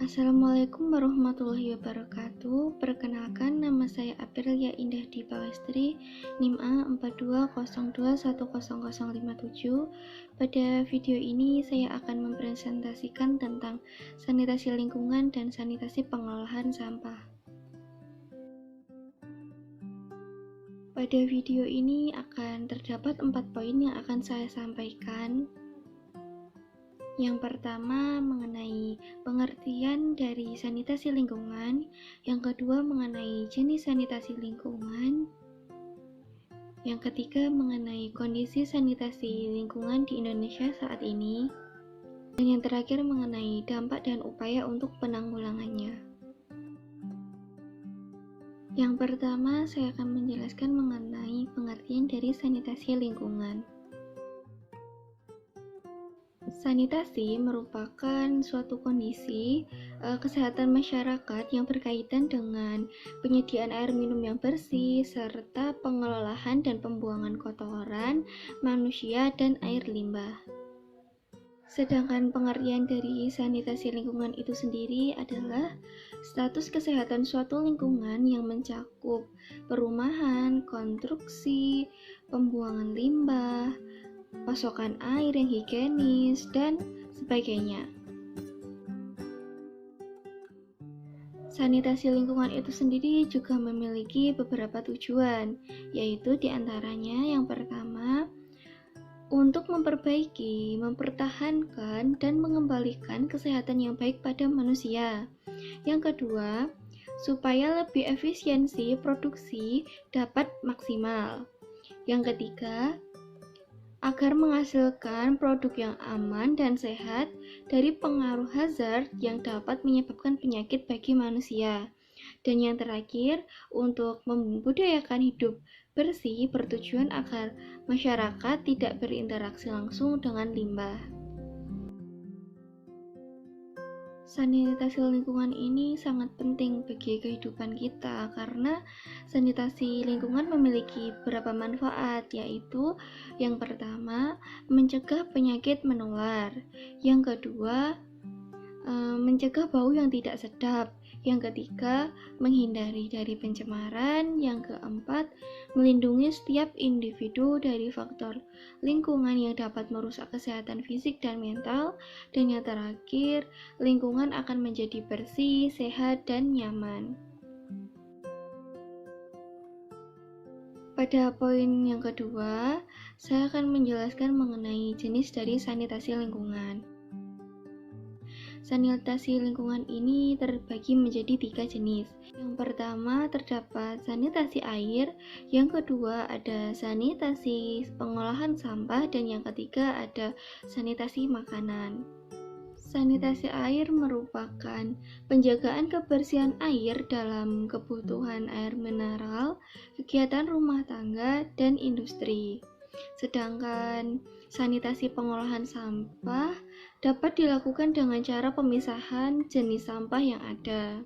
Assalamualaikum warahmatullahi wabarakatuh. Perkenalkan, nama saya Aprilia Indah Dipawestri, NIM A4202100057. Pada video ini saya akan mempresentasikan tentang sanitasi lingkungan dan sanitasi pengolahan sampah. Pada video ini akan terdapat 4 poin yang akan saya sampaikan. Yang pertama mengenai pengertian dari sanitasi lingkungan, yang kedua mengenai jenis sanitasi lingkungan, yang ketiga mengenai kondisi sanitasi lingkungan di Indonesia saat ini, dan yang terakhir mengenai dampak dan upaya untuk penanggulangannya. Yang pertama saya akan menjelaskan mengenai pengertian dari sanitasi lingkungan. Sanitasi merupakan suatu kondisi kesehatan masyarakat yang berkaitan dengan penyediaan air minum yang bersih, serta pengelolaan dan pembuangan kotoran, manusia, dan air limbah. Sedangkan pengertian dari sanitasi lingkungan itu sendiri adalah status kesehatan suatu lingkungan yang mencakup perumahan, konstruksi, pembuangan limbah, pasokan air yang higienis, dan sebagainya. Sanitasi lingkungan itu sendiri juga memiliki beberapa tujuan, yaitu diantaranya yang pertama, untuk memperbaiki, mempertahankan, dan mengembalikan kesehatan yang baik pada manusia. Yang kedua, supaya lebih efisiensi produksi dapat maksimal. Yang ketiga, agar menghasilkan produk yang aman dan sehat dari pengaruh hazard yang dapat menyebabkan penyakit bagi manusia. Dan yang terakhir, untuk membudayakan hidup bersih bertujuan agar masyarakat tidak berinteraksi langsung dengan limbah. Sanitasi lingkungan ini sangat penting bagi kehidupan kita karena sanitasi lingkungan memiliki beberapa manfaat, yaitu yang pertama, mencegah penyakit menular, yang kedua, mencegah bau yang tidak sedap, yang ketiga, menghindari dari pencemaran, yang keempat, melindungi setiap individu dari faktor lingkungan yang dapat merusak kesehatan fisik dan mental, dan yang terakhir, lingkungan akan menjadi bersih, sehat, dan nyaman. Pada poin yang kedua, saya akan menjelaskan mengenai jenis dari sanitasi lingkungan. Sanitasi lingkungan ini terbagi menjadi 3 jenis. Yang pertama terdapat sanitasi air, yang kedua ada sanitasi pengolahan sampah, dan yang ketiga ada sanitasi makanan. Sanitasi air merupakan penjagaan kebersihan air dalam kebutuhan air mineral, kegiatan rumah tangga, dan industri. Sedangkan sanitasi pengolahan sampah dapat dilakukan dengan cara pemisahan jenis sampah yang ada.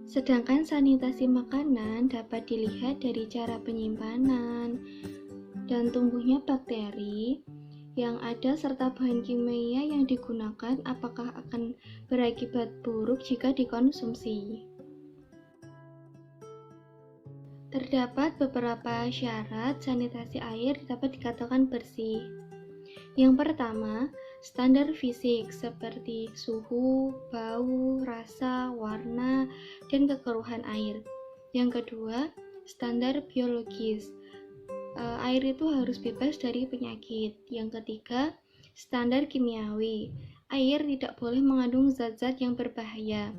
Sedangkan sanitasi makanan dapat dilihat dari cara penyimpanan dan tumbuhnya bakteri yang ada serta bahan kimia yang digunakan apakah akan berakibat buruk jika dikonsumsi. Terdapat beberapa syarat sanitasi air dapat dikatakan bersih. Yang pertama, standar fisik seperti suhu, bau, rasa, warna, dan kekeruhan air. Yang kedua, standar biologis. Air itu harus bebas dari penyakit. Yang ketiga, standar kimiawi. Air tidak boleh mengandung zat-zat yang berbahaya.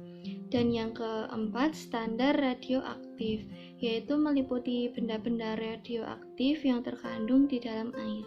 Dan yang keempat, standar radioaktif, yaitu meliputi benda-benda radioaktif yang terkandung di dalam air.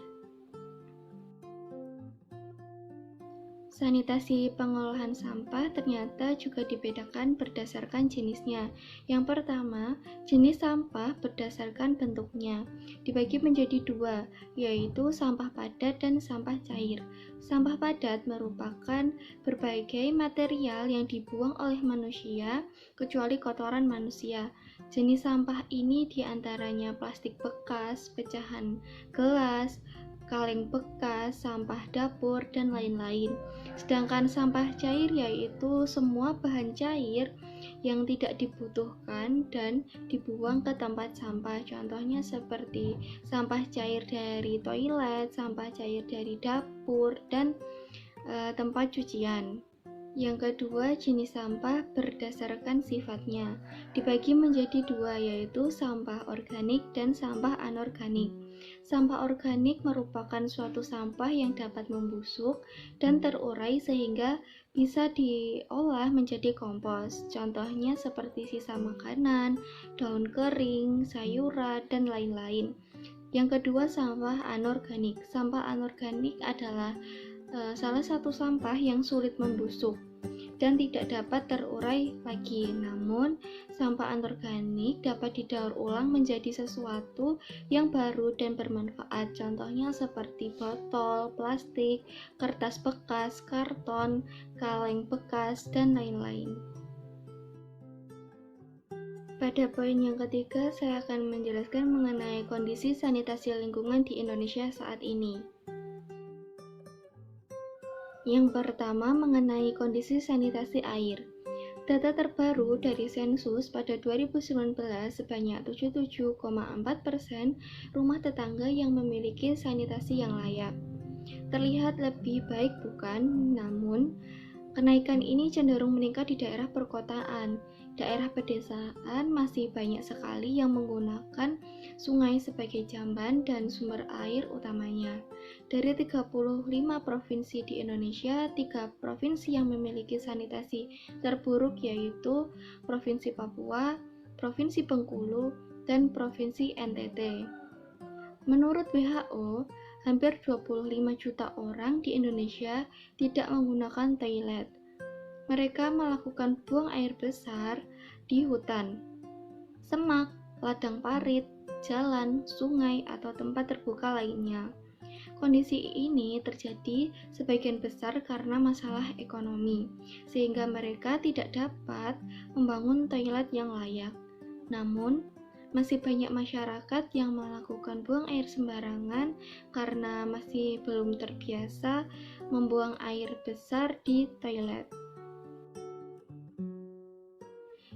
Sanitasi pengolahan sampah ternyata juga dibedakan berdasarkan jenisnya. Yang pertama, jenis sampah berdasarkan bentuknya dibagi menjadi 2, yaitu sampah padat dan sampah cair. Sampah padat merupakan berbagai material yang dibuang oleh manusia, kecuali kotoran manusia. Jenis sampah ini diantaranya plastik bekas, pecahan gelas, kaleng bekas, sampah dapur, dan lain-lain. Sedangkan sampah cair yaitu semua bahan cair yang tidak dibutuhkan dan dibuang ke tempat sampah. Contohnya seperti sampah cair dari toilet, sampah cair dari dapur, dan tempat cucian. Yang kedua, jenis sampah berdasarkan sifatnya. Dibagi menjadi dua, yaitu sampah organik dan sampah anorganik. Sampah organik merupakan suatu sampah yang dapat membusuk dan terurai sehingga bisa diolah menjadi kompos. Contohnya seperti sisa makanan, daun kering, sayuran, dan lain-lain. Yang kedua, sampah anorganik. Sampah anorganik adalah salah satu sampah yang sulit membusuk dan tidak dapat terurai lagi. Namun, sampah anorganik dapat didaur ulang menjadi sesuatu yang baru dan bermanfaat. Contohnya seperti botol, plastik, kertas bekas, karton, kaleng bekas, dan lain-lain. Pada poin yang ketiga, saya akan menjelaskan mengenai kondisi sanitasi lingkungan di Indonesia saat ini. Yang pertama, mengenai kondisi sanitasi air. Data terbaru dari Sensus pada 2019 sebanyak 77,4% rumah tetangga yang memiliki sanitasi yang layak. Terlihat lebih baik bukan? Namun, kenaikan ini cenderung meningkat di daerah perkotaan. Daerah pedesaan masih banyak sekali yang menggunakan sungai sebagai jamban dan sumber air utamanya. Dari 35 provinsi di Indonesia, 3 provinsi yang memiliki sanitasi terburuk yaitu Provinsi Papua, Provinsi Bengkulu, dan Provinsi NTT. Menurut WHO, hampir 25 juta orang di Indonesia tidak menggunakan toilet. Mereka melakukan buang air besar di hutan, semak, ladang parit, jalan, sungai, atau tempat terbuka lainnya. Kondisi ini terjadi sebagian besar karena masalah ekonomi, sehingga mereka tidak dapat membangun toilet yang layak. Namun, masih banyak masyarakat yang melakukan buang air sembarangan karena masih belum terbiasa membuang air besar di toilet.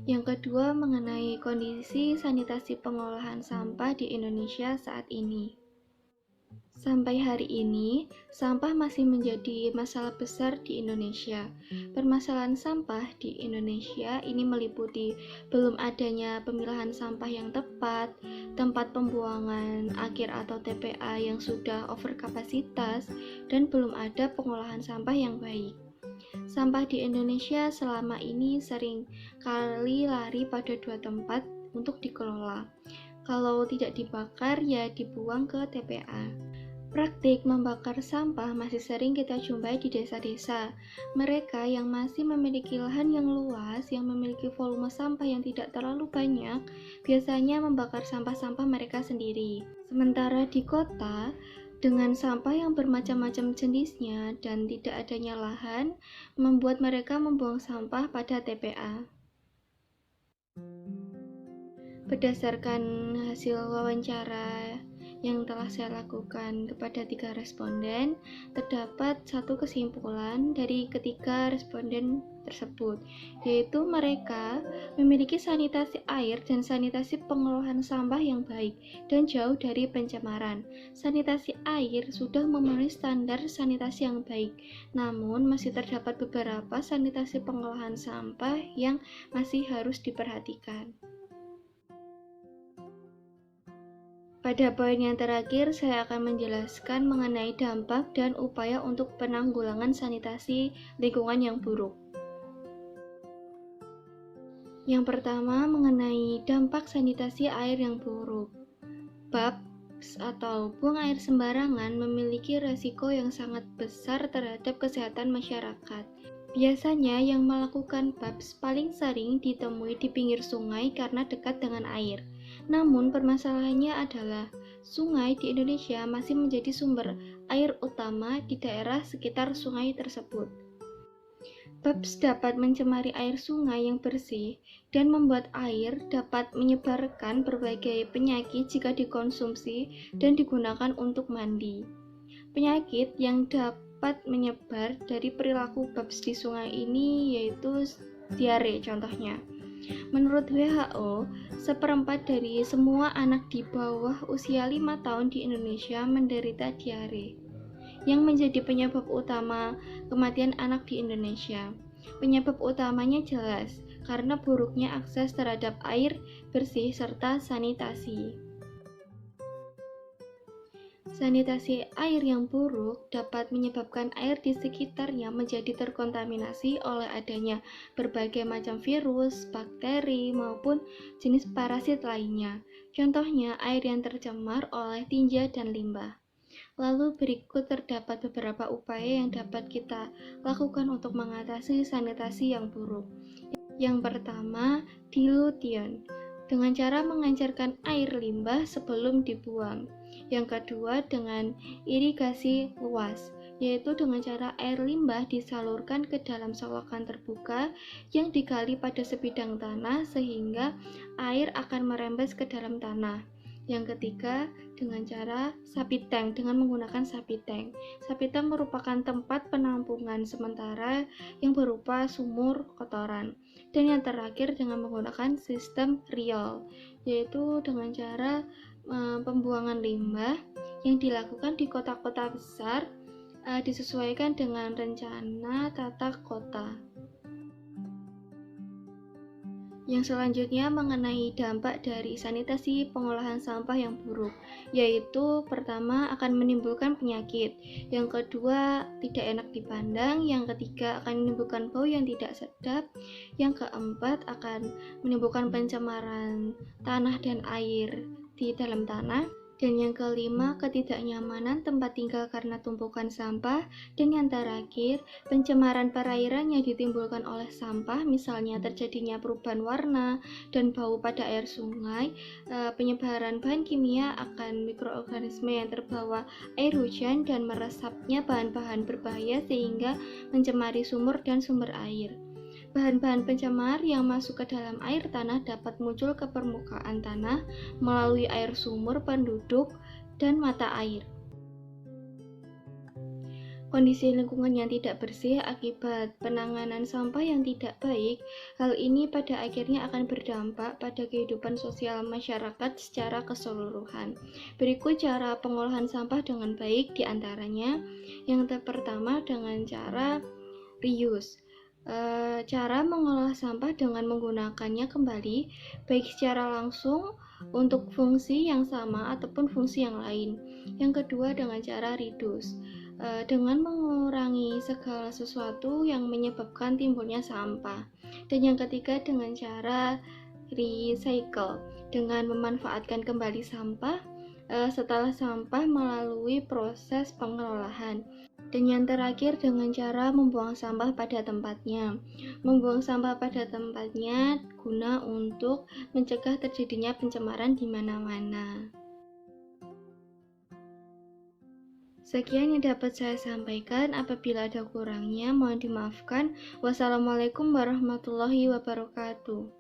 Yang kedua, mengenai kondisi sanitasi pengolahan sampah di Indonesia saat ini. Sampai hari ini, sampah masih menjadi masalah besar di Indonesia. Permasalahan sampah di Indonesia ini meliputi belum adanya pemilahan sampah yang tepat, tempat pembuangan akhir atau TPA yang sudah overkapasitas, dan belum ada pengolahan sampah yang baik. Sampah di Indonesia selama ini sering kali lari pada dua tempat untuk dikelola. Kalau tidak dibakar, ya dibuang ke TPA. Praktik membakar sampah masih sering kita jumpai di desa-desa. Mereka yang masih memiliki lahan yang luas, yang memiliki volume sampah yang tidak terlalu banyak, biasanya membakar sampah-sampah mereka sendiri. Sementara di kota, dengan sampah yang bermacam-macam jenisnya dan tidak adanya lahan, membuat mereka membuang sampah pada TPA. Berdasarkan hasil wawancara yang telah saya lakukan kepada 3 responden, terdapat satu kesimpulan dari ketiga responden tersebut, yaitu mereka memiliki sanitasi air dan sanitasi pengolahan sampah yang baik dan jauh dari pencemaran. Sanitasi air sudah memenuhi standar sanitasi yang baik, namun masih terdapat beberapa sanitasi pengolahan sampah yang masih harus diperhatikan. Pada poin yang terakhir, saya akan menjelaskan mengenai dampak dan upaya untuk penanggulangan sanitasi lingkungan yang buruk. Yang pertama, mengenai dampak sanitasi air yang buruk. BAPS atau buang air sembarangan memiliki resiko yang sangat besar terhadap kesehatan masyarakat. Biasanya yang melakukan BAPS paling sering ditemui di pinggir sungai karena dekat dengan air. Namun permasalahannya adalah sungai di Indonesia masih menjadi sumber air utama di daerah sekitar sungai tersebut. BAPS dapat mencemari air sungai yang bersih dan membuat air dapat menyebarkan berbagai penyakit jika dikonsumsi dan digunakan untuk mandi. Penyakit yang dapat menyebar dari perilaku babs di sungai ini yaitu diare contohnya. Menurut WHO, seperempat dari semua anak di bawah usia 5 tahun di Indonesia menderita diare, yang menjadi penyebab utama kematian anak di Indonesia. Penyebab utamanya jelas, karena buruknya akses terhadap air bersih serta sanitasi. Sanitasi air yang buruk dapat menyebabkan air di sekitarnya menjadi terkontaminasi oleh adanya berbagai macam virus, bakteri, maupun jenis parasit lainnya. Contohnya, air yang tercemar oleh tinja dan limbah. Lalu berikut terdapat beberapa upaya yang dapat kita lakukan untuk mengatasi sanitasi yang buruk. Yang pertama, dilution, dengan cara mengencerkan air limbah sebelum dibuang. Yang kedua, dengan irigasi luas, yaitu dengan cara air limbah disalurkan ke dalam selokan terbuka yang digali pada sebidang tanah sehingga air akan merembes ke dalam tanah. Yang ketiga, dengan cara sapi tank, dengan menggunakan sapi tank. Sapi tank merupakan tempat penampungan sementara yang berupa sumur kotoran. Dan yang terakhir, dengan menggunakan sistem riol, yaitu dengan cara pembuangan limbah yang dilakukan di kota-kota besar disesuaikan dengan rencana tata kota. Yang selanjutnya mengenai dampak dari sanitasi pengolahan sampah yang buruk, yaitu pertama akan menimbulkan penyakit, yang kedua tidak enak dipandang, yang ketiga akan menimbulkan bau yang tidak sedap, yang keempat akan menimbulkan pencemaran tanah dan air di dalam tanah, dan yang kelima ketidaknyamanan tempat tinggal karena tumpukan sampah, dan yang terakhir pencemaran perairan yang ditimbulkan oleh sampah, misalnya terjadinya perubahan warna dan bau pada air sungai, penyebaran bahan kimia akan mikroorganisme yang terbawa air hujan dan meresapnya bahan-bahan berbahaya sehingga mencemari sumur dan sumber air. Bahan-bahan pencemar yang masuk ke dalam air tanah dapat muncul ke permukaan tanah melalui air sumur, penduduk, dan mata air. Kondisi lingkungan yang tidak bersih akibat penanganan sampah yang tidak baik, hal ini pada akhirnya akan berdampak pada kehidupan sosial masyarakat secara keseluruhan. Berikut cara pengolahan sampah dengan baik diantaranya. Yang pertama dengan cara reuse. Cara mengolah sampah dengan menggunakannya kembali, baik secara langsung untuk fungsi yang sama ataupun fungsi yang lain. Yang kedua dengan cara reduce, dengan mengurangi segala sesuatu yang menyebabkan timbulnya sampah. Dan yang ketiga dengan cara recycle, dengan memanfaatkan kembali sampah setelah sampah melalui proses pengolahan. Dan yang terakhir dengan cara membuang sampah pada tempatnya. Membuang sampah pada tempatnya guna untuk mencegah terjadinya pencemaran di mana-mana. Sekian yang dapat saya sampaikan. Apabila ada kurangnya, mohon dimaafkan. Wassalamualaikum warahmatullahi wabarakatuh.